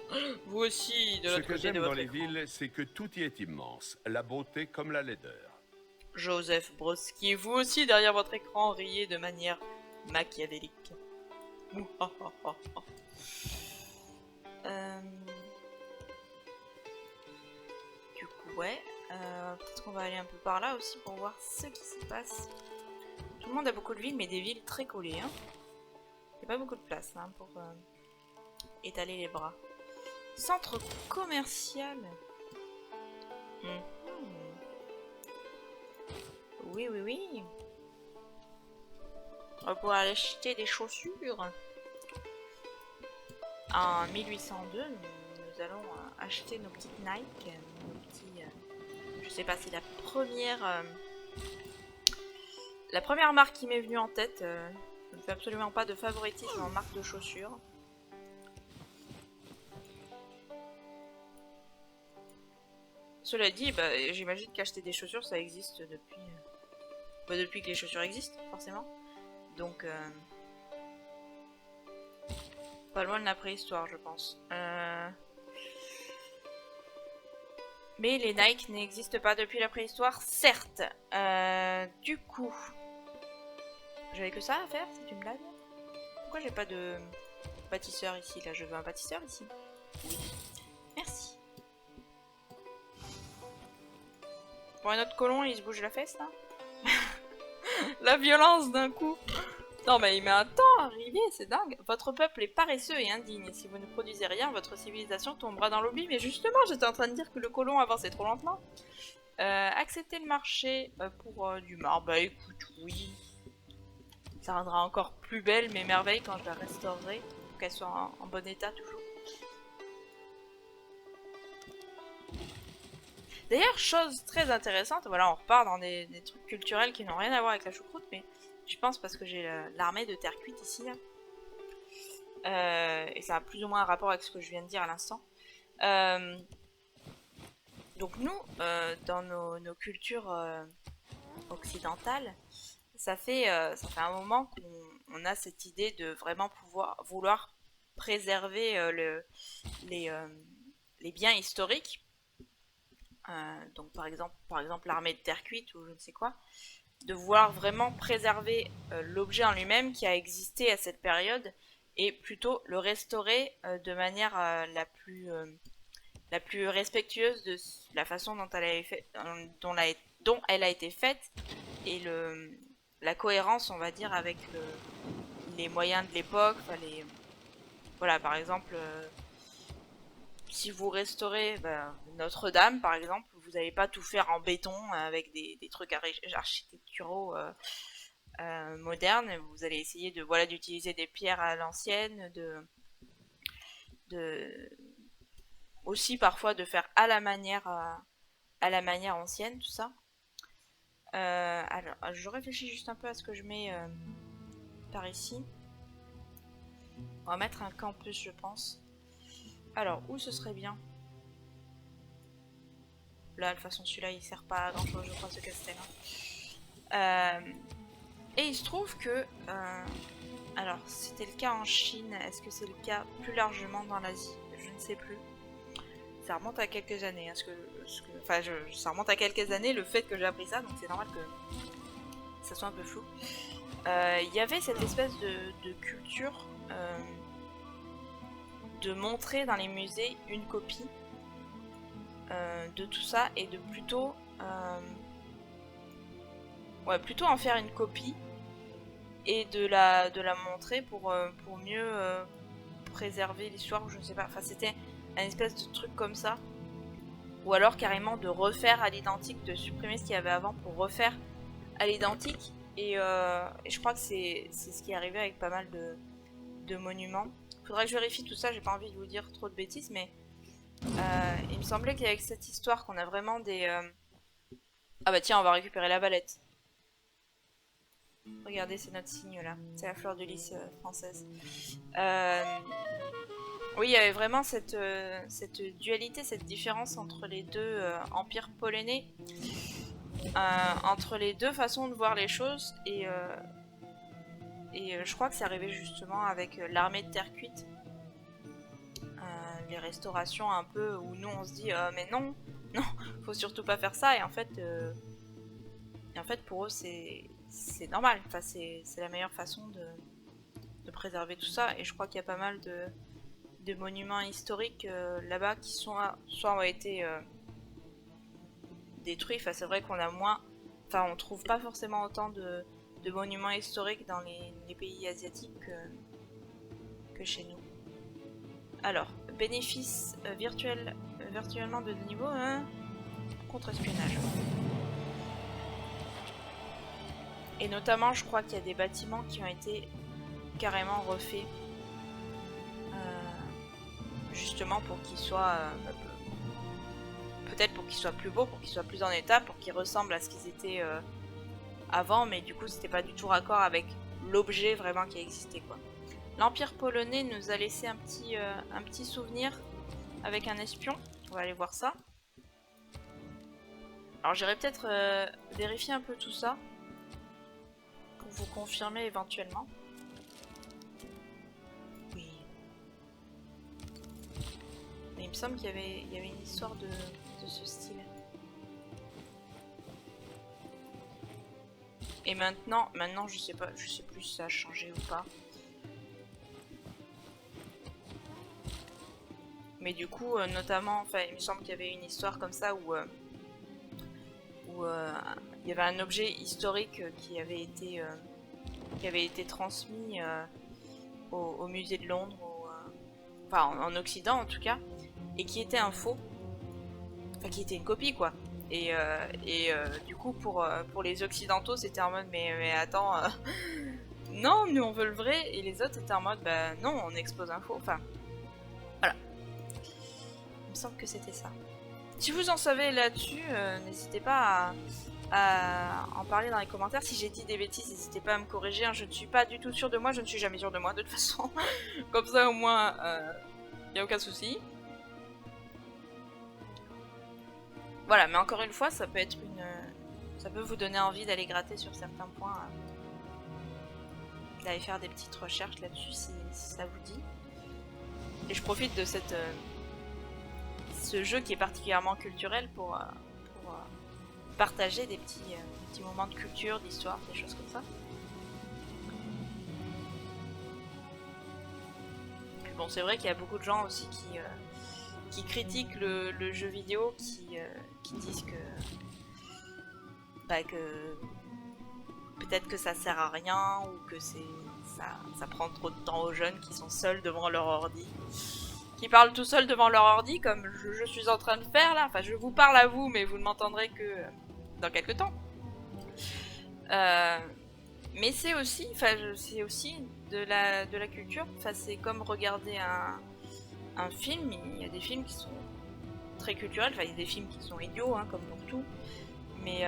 Vous aussi, de Ce l'autre que côté j'aime de dans votre les écran. villes, c'est que tout y est immense, la beauté comme la laideur. Joseph Brodsky, vous aussi derrière votre écran, riez de manière machiavélique. Mouhahaha. Du coup, ouais. Peut-être qu'on va aller un peu par là aussi pour voir ce qui se passe. Tout le monde a beaucoup de villes, mais des villes très collées. Hein. Il n'y a pas beaucoup de place hein, pour étaler les bras. Centre commercial. Oui, oui, oui. On va pouvoir aller acheter des chaussures. En 1802, nous allons acheter nos petites Nike. Nos petits, je sais pas, c'est la première marque qui m'est venue en tête. Je ne fais absolument pas de favoritisme en marque de chaussures. Cela dit, bah, j'imagine qu'acheter des chaussures, ça existe depuis que les chaussures existent, forcément. Donc, pas loin de la préhistoire, je pense. Mais les Nike n'existent pas depuis la préhistoire, certes. Du coup, j'avais que ça à faire, c'est une blague. Pourquoi j'ai pas de bâtisseur ici, là? Je veux un bâtisseur ici. Oui. Merci. Pour un autre colon, il se bouge la fesse, là. La violence d'un coup. Non mais il met un temps à arriver, c'est dingue. Votre peuple est paresseux et indigne. Si vous ne produisez rien, votre civilisation tombera dans l'oubli. Mais justement, j'étais en train de dire que le colon avançait trop lentement. Accepter le marché pour du marbre. Bah écoute, oui. Ça rendra encore plus belle mes merveilles quand je la restaurerai. Pour qu'elle soit en bon état toujours. D'ailleurs, chose très intéressante, voilà, on repart dans des trucs culturels qui n'ont rien à voir avec la choucroute, mais je pense parce que j'ai l'armée de terre cuite ici, là. Et ça a plus ou moins un rapport avec ce que je viens de dire à l'instant. Donc nous, dans nos cultures occidentales, ça fait un moment qu'on a cette idée de vraiment vouloir préserver les biens historiques. Donc par exemple l'armée de terre cuite ou je ne sais quoi, de vouloir vraiment préserver l'objet en lui-même qui a existé à cette période et plutôt le restaurer de manière la plus respectueuse de la façon dont elle a été faite et la cohérence, on va dire, avec les moyens de l'époque. Voilà, par exemple, si vous restaurez Notre-Dame, par exemple, vous n'allez pas tout faire en béton avec des trucs architecturaux modernes. Vous allez essayer d'utiliser des pierres à l'ancienne, aussi parfois de faire à la manière à la manière ancienne, tout ça. Alors, je réfléchis juste un peu à ce que je mets par ici. On va mettre un campus, je pense. Alors, où ce serait bien? Là, de toute façon, celui-là, il sert pas à grand chose, je crois, ce castel. Et il se trouve que... alors, c'était le cas en Chine. Est-ce que c'est le cas plus largement dans l'Asie? Je ne sais plus. Ça remonte à quelques années. Enfin, ça remonte à quelques années, le fait que j'ai appris ça, donc c'est normal que ça soit un peu flou. Il y avait cette espèce de culture de montrer dans les musées une copie de tout ça et de plutôt plutôt en faire une copie et de la montrer pour mieux préserver l'histoire, ou je ne sais pas. Enfin, c'était un espèce de truc comme ça, ou alors carrément de refaire à l'identique, de supprimer ce qu'il y avait avant pour refaire à l'identique. Et je crois que c'est ce qui est arrivé avec pas mal de monuments. Faudrait que je vérifie tout ça, j'ai pas envie de vous dire trop de bêtises, mais il me semblait qu'avec cette histoire qu'on a vraiment des... Ah bah tiens, on va récupérer la balette. Regardez, c'est notre signe là, c'est la fleur de lys française. Oui, il y avait vraiment cette dualité, cette différence entre les deux empires polonais, entre les deux façons de voir les choses, et je crois que c'est arrivé justement avec l'armée de terre cuite. Les restaurations un peu où nous on se dit mais non, faut surtout pas faire ça, et en fait pour eux c'est normal, enfin, c'est la meilleure façon de préserver tout ça. Et je crois qu'il y a pas mal de monuments historiques là-bas qui soit ont été détruits. Enfin, c'est vrai qu'on a moins, enfin on trouve pas forcément autant de monuments historiques dans les pays asiatiques que chez nous. Alors, bénéfice virtuellement de niveau 1 contre-espionnage. Et notamment, je crois qu'il y a des bâtiments qui ont été carrément refaits. Justement pour qu'ils soient... peut-être pour qu'ils soient plus beaux, pour qu'ils soient plus en état, pour qu'ils ressemblent à ce qu'ils étaient avant, mais du coup, c'était pas du tout raccord avec l'objet vraiment qui existait, quoi. L'Empire polonais nous a laissé un petit souvenir avec un espion. On va aller voir ça. Alors j'irai peut-être vérifier un peu tout ça pour vous confirmer éventuellement. Oui. Mais il me semble qu'il y avait une histoire de ce style. Et maintenant je sais pas, je sais plus si ça a changé ou pas. Mais du coup, notamment, enfin, il me semble qu'il y avait une histoire comme ça où il y avait un objet historique qui avait été transmis au musée de Londres, enfin en Occident en tout cas, et qui était un faux, enfin qui était une copie quoi. Et du coup pour les Occidentaux c'était en mode mais attends, non, nous on veut le vrai, et les autres étaient en mode bah non, on expose un faux, enfin voilà. Il me semble que c'était ça. Si vous en savez là-dessus, n'hésitez pas à en parler dans les commentaires. Si j'ai dit des bêtises, n'hésitez pas à me corriger, hein. Je ne suis pas du tout sûre de moi, je ne suis jamais sûre de moi de toute façon. Comme ça au moins, y a aucun souci. Voilà, mais encore une fois, ça peut être ça peut vous donner envie d'aller gratter sur certains points, d'aller faire des petites recherches là-dessus si ça vous dit. Et je profite de ce jeu qui est particulièrement culturel pour partager des petits moments de culture, d'histoire, des choses comme ça. Puis bon, c'est vrai qu'il y a beaucoup de gens aussi qui critiquent le jeu vidéo, qui disent que peut-être que ça sert à rien, ou que ça prend trop de temps aux jeunes qui sont seuls devant leur ordi. Qui parlent tout seuls devant leur ordi, comme je suis en train de faire là. Enfin, je vous parle à vous, mais vous ne m'entendrez que dans quelques temps. Mais c'est aussi de la culture. Enfin, c'est comme regarder un film. Il y a des films qui sont très culturel. Enfin, il y a des films qui sont idiots, hein, comme pour tout, mais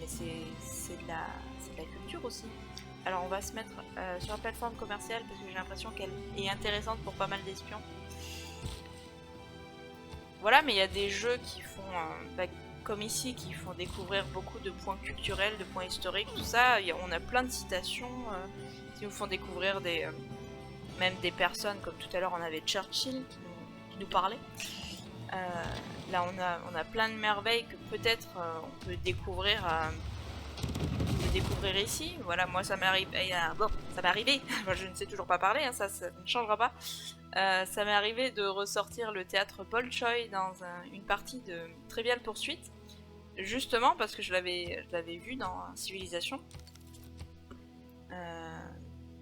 c'est de la culture aussi. Alors on va se mettre sur la plateforme commerciale parce que j'ai l'impression qu'elle est intéressante pour pas mal d'espions. Voilà, mais il y a des jeux qui font, comme ici, qui font découvrir beaucoup de points culturels, de points historiques, tout ça. On a plein de citations qui nous font découvrir même des personnes, comme tout à l'heure on avait Churchill qui nous parlait. Là on a plein de merveilles que peut-être on peut découvrir ici. Voilà, moi ça m'est arrivé, bon, ça m'est arrivé, je ne sais toujours pas parler, hein, ça ne changera pas. Ça m'est arrivé de ressortir le théâtre Bolchoï dans une partie de Trivial Pursuit, justement parce que je l'avais vu dans Civilisation.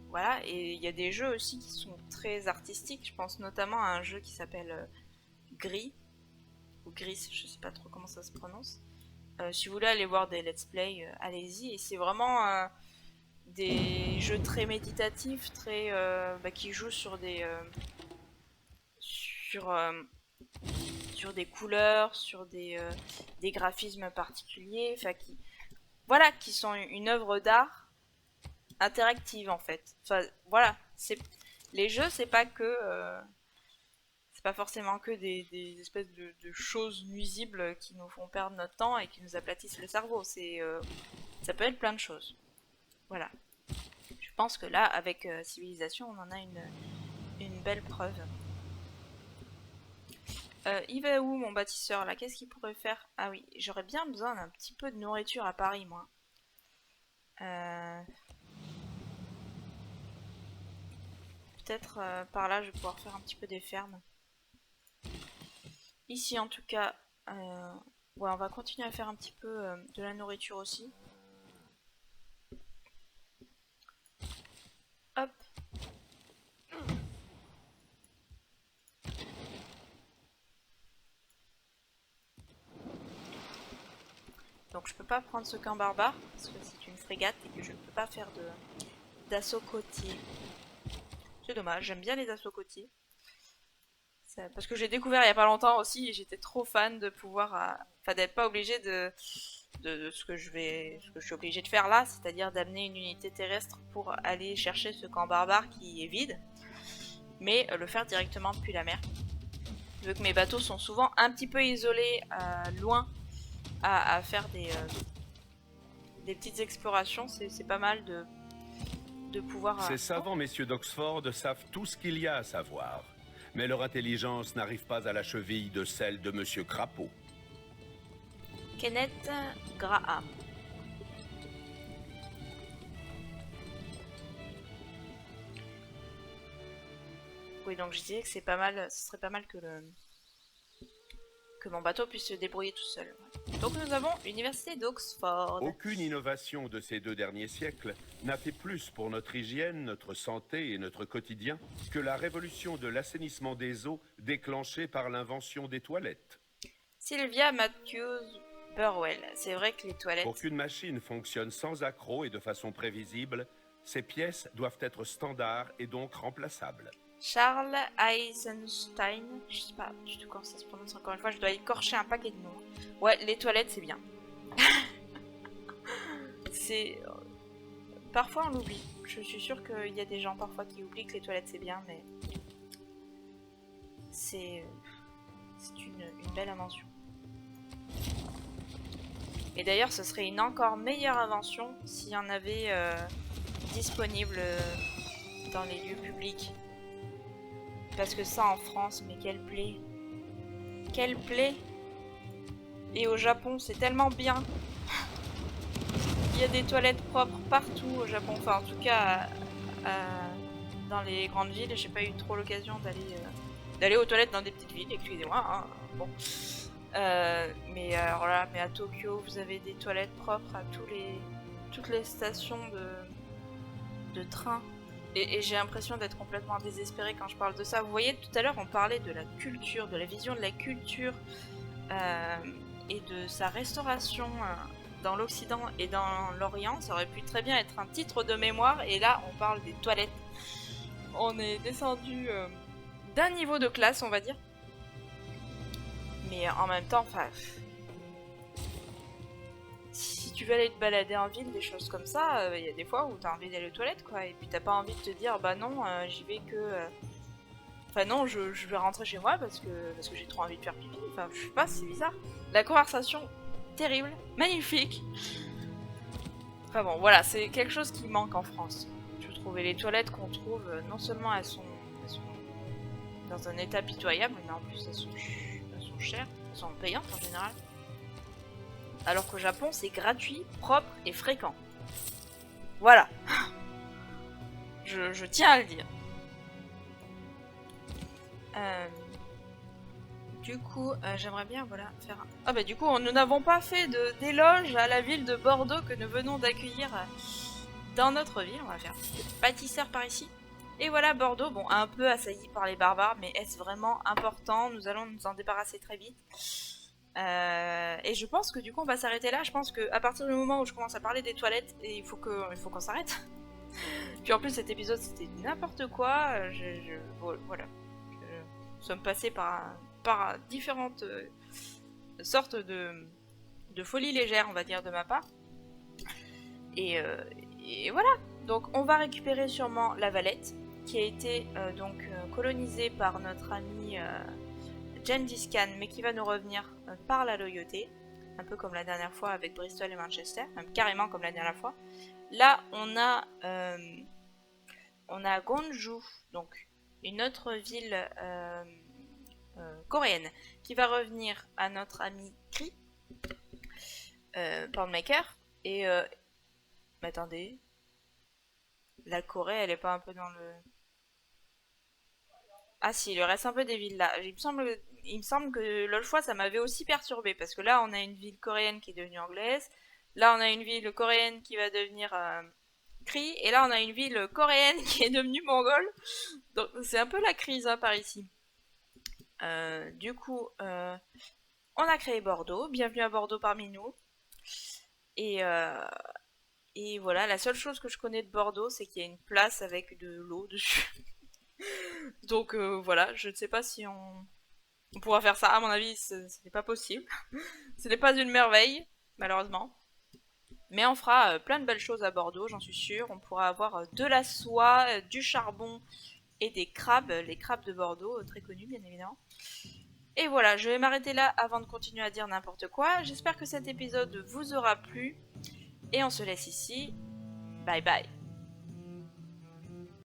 Voilà, et il y a des jeux aussi qui sont très artistiques, je pense notamment à un jeu qui s'appelle Gris, ou Gris, je sais pas trop comment ça se prononce. Si vous voulez aller voir des let's play, allez-y, et c'est vraiment des jeux très méditatifs, très qui jouent sur des sur des couleurs, sur des graphismes particuliers, enfin qui sont une œuvre d'art interactive en fait. Enfin voilà, les jeux c'est pas que c'est pas forcément que des espèces de choses nuisibles qui nous font perdre notre temps et qui nous aplatissent le cerveau. Ça peut être plein de choses. Voilà. Je pense que là, avec Civilisation, on en a une belle preuve. Il va où mon bâtisseur là? Qu'est-ce qu'il pourrait faire? Ah oui, j'aurais bien besoin d'un petit peu de nourriture à Paris, moi. Peut-être par là, je vais pouvoir faire un petit peu des fermes. Ici, en tout cas, ouais, on va continuer à faire un petit peu de la nourriture aussi. Hop. Donc je peux pas prendre ce camp barbare parce que c'est une frégate et que je ne peux pas faire d'assaut côtier. C'est dommage, j'aime bien les assauts côtiers. Parce que j'ai découvert il y a pas longtemps aussi et j'étais trop fan de pouvoir, enfin d'être pas obligé de ce que je suis obligé de faire là, c'est-à-dire d'amener une unité terrestre pour aller chercher ce camp barbare qui est vide, mais le faire directement depuis la mer. Vu que mes bateaux sont souvent un petit peu isolés, loin, à faire des petites explorations, c'est pas mal de pouvoir... Ces savants messieurs d'Oxford savent tout ce qu'il y a à savoir. Mais leur intelligence n'arrive pas à la cheville de celle de Monsieur Crapaud. Kenneth Graham. Oui, donc je disais que c'est pas mal, ce serait pas mal que mon bateau puisse se débrouiller tout seul. Donc nous avons l'université d'Oxford. Aucune innovation de ces 2 derniers siècles n'a fait plus pour notre hygiène, notre santé et notre quotidien que la révolution de l'assainissement des eaux déclenchée par l'invention des toilettes. Sylvia Matthews Burwell. C'est vrai que les toilettes... Pour qu'une machine fonctionne sans accroc et de façon prévisible, ces pièces doivent être standards et donc remplaçables. Charles Eisenstein, je sais pas du tout comment ça se prononce encore une fois, je dois écorcher un paquet de noms. Ouais, les toilettes c'est bien. C'est... Parfois on l'oublie. Je suis sûre qu'il y a des gens parfois qui oublient que les toilettes c'est bien, mais... C'est une belle invention. Et d'ailleurs ce serait une encore meilleure invention s'il y en avait disponible dans les lieux publics. Parce que ça en France, mais quelle plaie. Quelle plaie. Et au Japon, c'est tellement bien. Il y a des toilettes propres partout au Japon. Enfin, en tout cas, dans les grandes villes. J'ai pas eu trop l'occasion d'aller aux toilettes dans des petites villes, excusez-moi. Hein. Bon. Mais alors là, mais à Tokyo, vous avez des toilettes propres à toutes les stations de train. Et j'ai l'impression d'être complètement désespérée quand je parle de ça. Vous voyez, tout à l'heure, on parlait de la culture, de la vision de la culture et de sa restauration dans l'Occident et dans l'Orient. Ça aurait pu très bien être un titre de mémoire. Et là, on parle des toilettes. On est descendu d'un niveau de classe, on va dire. Mais en même temps, enfin... Si tu veux aller te balader en ville, des choses comme ça, il y a des fois où t'as envie d'aller aux toilettes, quoi. Et puis t'as pas envie de te dire, bah non, j'y vais que... Enfin non, je vais rentrer chez moi parce que j'ai trop envie de faire pipi. Enfin, je sais pas, c'est bizarre. La conversation, terrible, magnifique. Enfin bon, voilà, c'est quelque chose qui manque en France. Je trouve. Et les toilettes qu'on trouve, non seulement elles sont dans un état pitoyable, mais en plus elles sont chères, elles sont payantes en général. Alors qu'au Japon, c'est gratuit, propre et fréquent. Voilà. Je tiens à le dire. Du coup, j'aimerais bien, voilà, faire un... Ah bah du coup, nous n'avons pas fait d'éloge à la ville de Bordeaux que nous venons d'accueillir dans notre ville. On va faire un petit peu de pâtisseur par ici. Et voilà, Bordeaux, bon, un peu assailli par les barbares, mais est-ce vraiment important? Nous allons nous en débarrasser très vite. Et je pense que du coup on va s'arrêter là. Je pense qu'à partir du moment où je commence à parler des toilettes, il faut qu'on s'arrête. Puis en plus cet épisode c'était n'importe quoi. Voilà. Nous sommes passés par différentes sortes de folie légère, on va dire, de ma part. Et voilà. Donc on va récupérer sûrement la Valette, qui a été colonisée par notre ami Gengis Khan, mais qui va nous revenir par la loyauté, un peu comme la dernière fois avec Bristol et Manchester, même carrément comme la dernière fois. Là, on a Gwangju, donc une autre ville coréenne, qui va revenir à notre ami Kri, Pornmaker. Et mais attendez, la Corée, elle est pas un peu dans le... Ah si, il lui reste un peu des villes là. Il me semble que l'autre fois ça m'avait aussi perturbé parce que là on a une ville coréenne qui est devenue anglaise, là on a une ville coréenne qui va devenir Kri, et là on a une ville coréenne qui est devenue mongole. Donc c'est un peu la crise hein, par ici. Du coup, on a créé Bordeaux. Bienvenue à Bordeaux parmi nous. Et voilà, la seule chose que je connais de Bordeaux, c'est qu'il y a une place avec de l'eau dessus. Donc voilà, je ne sais pas si on pourra faire ça. À mon avis, ce n'est pas possible. Ce n'est pas une merveille, malheureusement. Mais on fera plein de belles choses à Bordeaux, j'en suis sûre. On pourra avoir de la soie, du charbon et des crabes. Les crabes de Bordeaux, très connus bien évidemment. Et voilà, je vais m'arrêter là avant de continuer à dire n'importe quoi. J'espère que cet épisode vous aura plu. Et on se laisse ici. Bye bye.